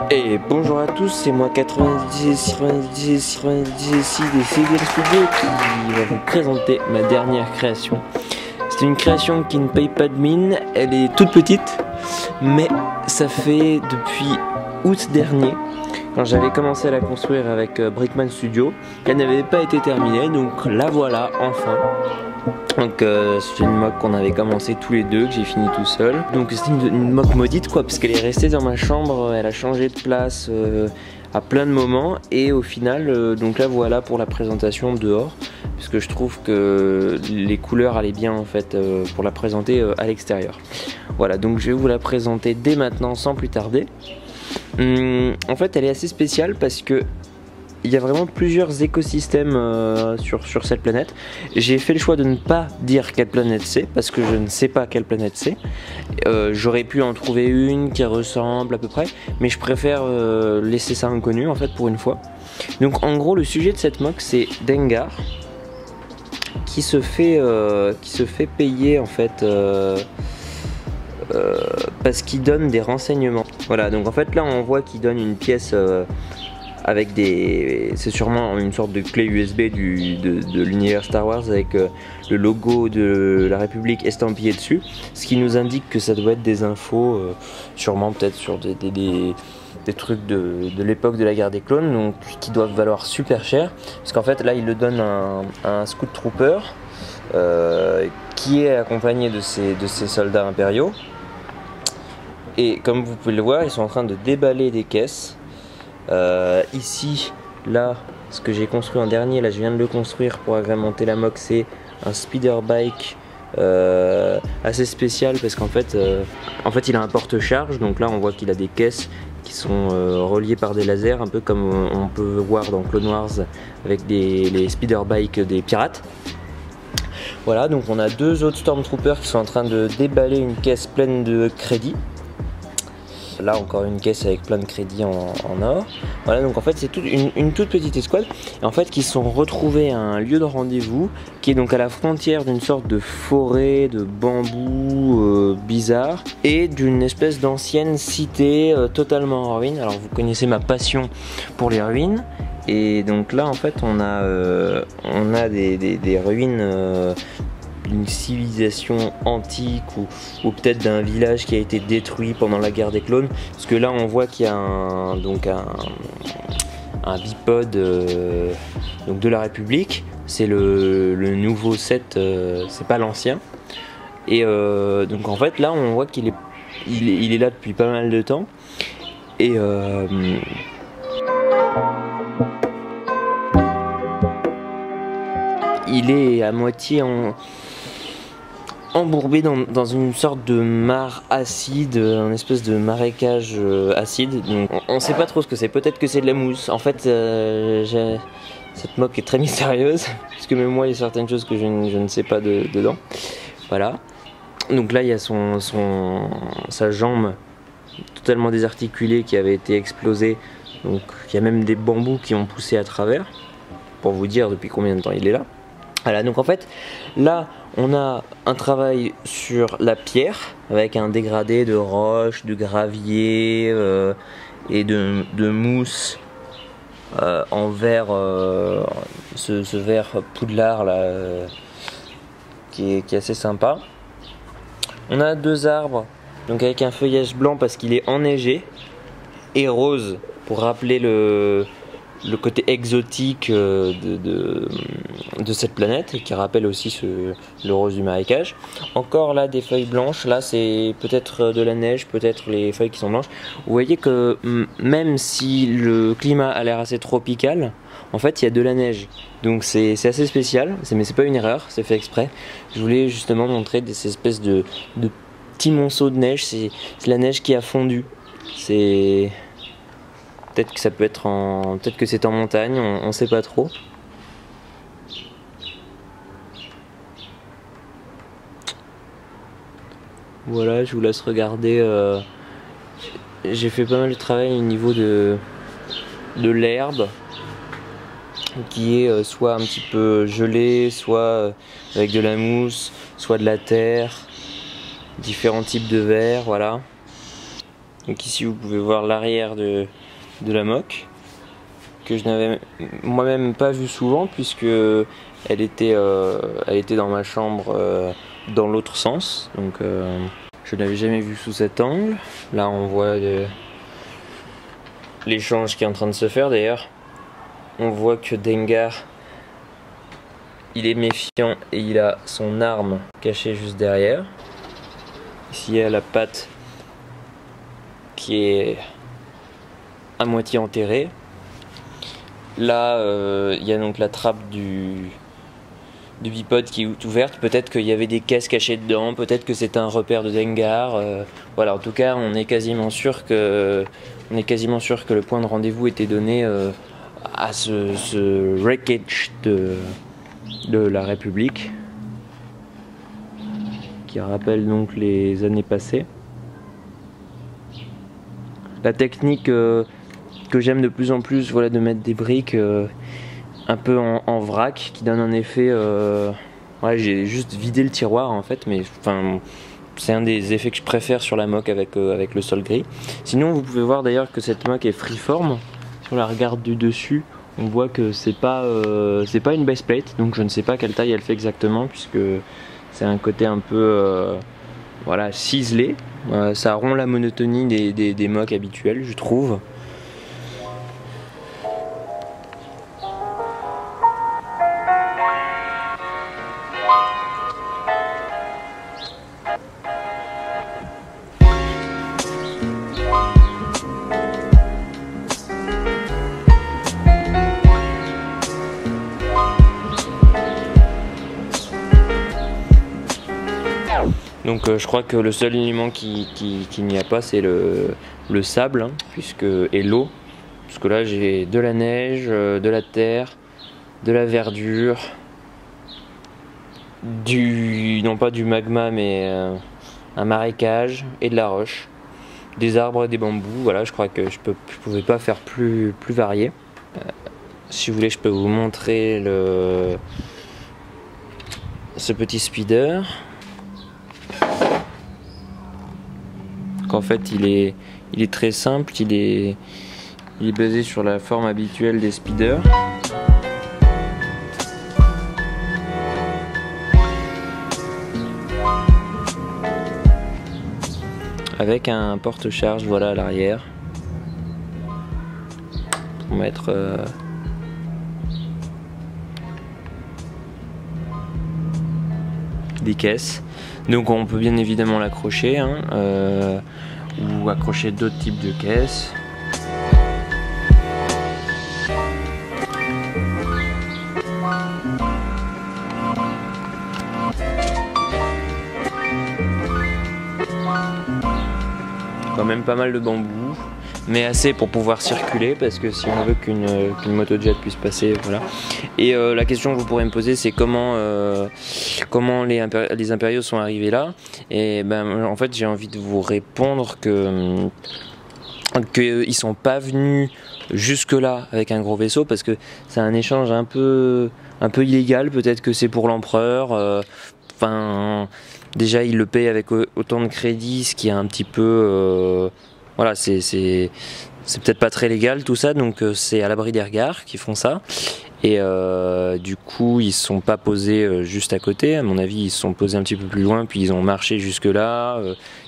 Et bonjour à tous, c'est moi 90 des Civil Studio qui va vous présenter ma dernière création. C'est une création qui ne paye pas de mine, elle est toute petite, mais ça fait depuis août dernier, quand j'avais commencé à la construire avec Brickman Studio, qu'elle n'avait pas été terminée, donc la voilà enfin. Donc c'est une mock qu'on avait commencé tous les deux, que j'ai fini tout seul. Donc c'était une mock maudite quoi, parce qu'elle est restée dans ma chambre, elle a changé de place à plein de moments. Et au final, donc la voilà pour la présentation dehors. Parce que je trouve que les couleurs allaient bien en fait pour la présenter à l'extérieur. Voilà, donc je vais vous la présenter dès maintenant sans plus tarder. En fait elle est assez spéciale parce que il y a vraiment plusieurs écosystèmes sur cette planète. J'ai fait le choix de ne pas dire quelle planète c'est, parce que je ne sais pas quelle planète c'est. J'aurais pu en trouver une qui ressemble à peu près, mais je préfère laisser ça inconnu en fait pour une fois. Donc en gros le sujet de cette mock c'est Dengar, qui se fait payer en fait parce qu'il donne des renseignements. Voilà, donc en fait là on voit qu'il donne une pièce avec des... c'est sûrement une sorte de clé USB de l'univers Star Wars avec le logo de la République estampillé dessus, ce qui nous indique que ça doit être des infos, sûrement peut-être sur des trucs de l'époque de la guerre des clones, donc qui doivent valoir super cher, parce qu'en fait là il le donne à un scout trooper qui est accompagné de ces soldats impériaux, et comme vous pouvez le voir ils sont en train de déballer des caisses. Ici, là, ce que j'ai construit en dernier, là je viens de le construire pour agrémenter la mock, c'est un speeder bike assez spécial parce qu'en fait, il a un porte-charge, donc là on voit qu'il a des caisses qui sont reliées par des lasers, un peu comme on peut voir dans Clone Wars avec les speeder bikes des pirates. Voilà, donc on a deux autres Stormtroopers qui sont en train de déballer une caisse pleine de crédits. Là encore une caisse avec plein de crédits en or. Voilà, donc en fait c'est une toute petite escouade, et en fait qui se sont retrouvés à un lieu de rendez-vous qui est donc à la frontière d'une sorte de forêt de bambou bizarre et d'une espèce d'ancienne cité totalement en ruine. Alors vous connaissez ma passion pour les ruines, et donc là en fait on a des ruines d'une civilisation antique ou peut-être d'un village qui a été détruit pendant la guerre des clones, parce que là on voit qu'il y a un bipode donc de la République, c'est le nouveau set, c'est pas l'ancien, et donc en fait là on voit qu'il est là depuis pas mal de temps, et il est à moitié embourbé dans une sorte de mare acide, un espèce de marécage acide. Donc on sait pas trop ce que c'est, peut-être que c'est de la mousse. En fait cette mock est très mystérieuse parce que même moi il y a certaines choses que je ne sais pas dedans. Voilà, donc là il y a sa jambe totalement désarticulée qui avait été explosée, donc il y a même des bambous qui ont poussé à travers, pour vous dire depuis combien de temps il est là. Voilà, donc en fait là on a un travail sur la pierre avec un dégradé de roche, de gravier et de mousse en verre, ce verre poudlard là qui est assez sympa. On a deux arbres donc avec un feuillage blanc parce qu'il est enneigé, et rose pour rappeler le côté exotique de cette planète, et qui rappelle aussi le rose du marécage. Encore là des feuilles blanches, là c'est peut-être de la neige, peut-être les feuilles qui sont blanches. Vous voyez que même si le climat a l'air assez tropical, en fait il y a de la neige, donc c'est assez spécial, mais c'est pas une erreur, c'est fait exprès. Je voulais justement montrer ces espèces de petits monceaux de neige, c'est la neige qui a fondu. C'est... peut-être que ça peut être peut-être que c'est en montagne, on sait pas trop. Voilà, je vous laisse regarder. J'ai fait pas mal de travail au niveau de l'herbe, qui est soit un petit peu gelée, soit avec de la mousse, soit de la terre, différents types de verre, voilà. Donc ici vous pouvez voir l'arrière de la moque, que je n'avais moi-même pas vu souvent puisque elle était dans ma chambre dans l'autre sens. Donc je ne l'avais jamais vu sous cet angle. Là on voit l'échange qui est en train de se faire. D'ailleurs on voit que Dengar, il est méfiant et il a son arme cachée juste derrière. Ici il y a la patte qui est à moitié enterrée. Là il y a donc la trappe du bipode qui est ouverte. Peut-être qu'il y avait des caisses cachées dedans, peut-être que c'est un repère de Dengar. Voilà, en tout cas on est quasiment sûr que le point de rendez-vous était donné à ce wreckage de la République, qui rappelle donc les années passées. La technique que j'aime de plus en plus, voilà, de mettre des briques un peu en vrac, qui donne un effet... ouais, j'ai juste vidé le tiroir en fait, mais enfin, c'est un des effets que je préfère sur la moque avec le sol gris. Sinon vous pouvez voir d'ailleurs que cette moque est freeform. Si on la regarde du dessus, on voit que c'est pas une base plate, donc je ne sais pas quelle taille elle fait exactement, puisque c'est un côté un peu voilà, ciselé. Ça rompt la monotonie des moques habituelles, je trouve. Donc je crois que le seul élément qu'il n'y a pas, c'est le sable, hein, et l'eau. Parce que là j'ai de la neige, de la terre, de la verdure, non pas du magma mais un marécage et de la roche, des arbres et des bambous. Voilà, je crois que je pouvais pas faire plus varié. Si vous voulez, je peux vous montrer ce petit speeder. En fait il est très simple, il est basé sur la forme habituelle des speeders. Avec un porte-charge, voilà, à l'arrière pour mettre des caisses. Donc on peut bien évidemment l'accrocher, hein, ou accrocher d'autres types de caisses. Quand même pas mal de bambou, mais assez pour pouvoir circuler, parce que si on veut qu'une motojet puisse passer, voilà. Et la question que vous pourrez me poser, c'est comment les impériaux sont arrivés là. Et ben en fait j'ai envie de vous répondre qu'ils sont pas venus jusque là avec un gros vaisseau, parce que c'est un échange un peu illégal. Peut-être que c'est pour l'empereur. Enfin, déjà il le paye avec autant de crédit, ce qui est un petit peu voilà, c'est peut-être pas très légal tout ça, donc c'est à l'abri des regards qui font ça. Et du coup ils se sont pas posés juste à côté, à mon avis ils se sont posés un petit peu plus loin, puis ils ont marché jusque là,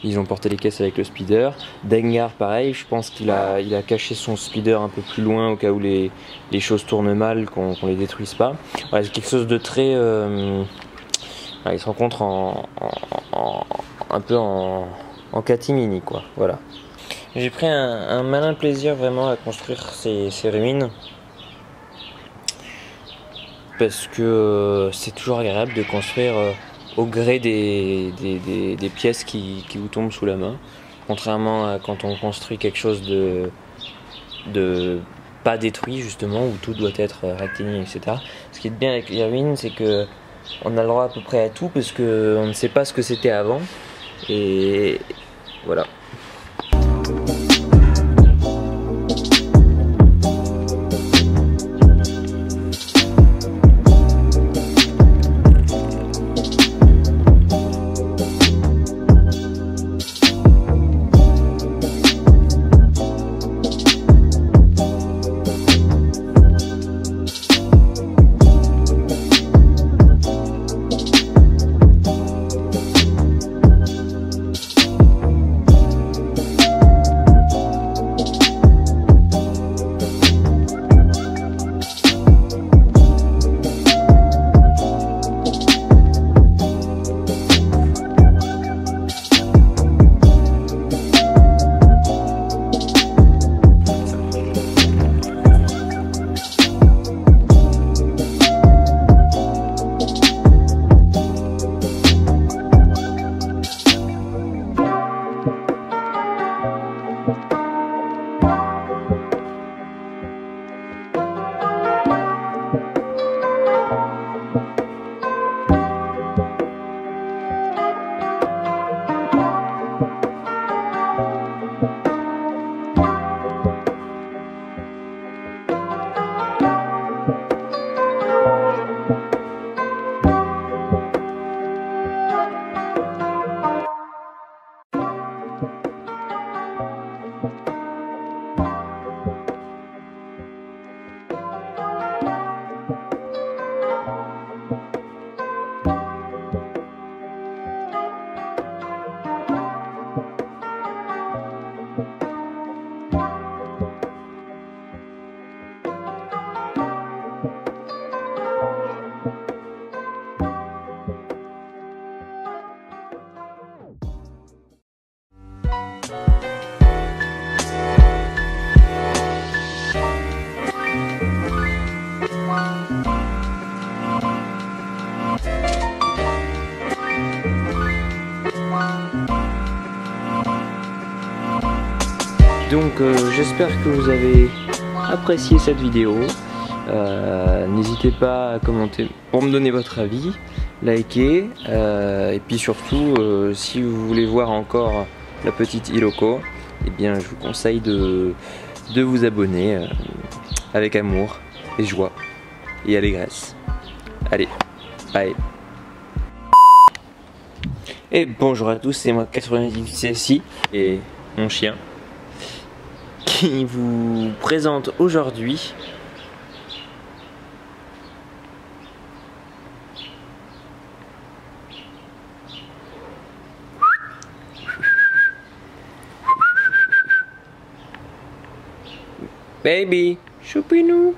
ils ont porté les caisses avec le speeder. Dengar pareil, je pense qu'il a caché son speeder un peu plus loin au cas où les choses tournent mal, qu'on les détruise pas. Voilà, c'est quelque chose de très... voilà, ils se rencontrent un peu en catimini, quoi, voilà. J'ai pris un malin plaisir vraiment à construire ces ruines, parce que c'est toujours agréable de construire au gré des pièces qui vous tombent sous la main, contrairement à quand on construit quelque chose de pas détruit, justement, où tout doit être rectiligne, etc. Ce qui est bien avec les ruines, c'est que on a le droit à peu près à tout, parce qu'on ne sait pas ce que c'était avant, et voilà. Donc j'espère que vous avez apprécié cette vidéo. N'hésitez pas à commenter pour me donner votre avis, liker, et puis surtout si vous voulez voir encore la petite Iloko, eh bien je vous conseille de vous abonner avec amour et joie et allégresse. Allez, bye. Et bonjour à tous, c'est moi 98 CSI et mon chien qui vous présente aujourd'hui Baby, choupinou.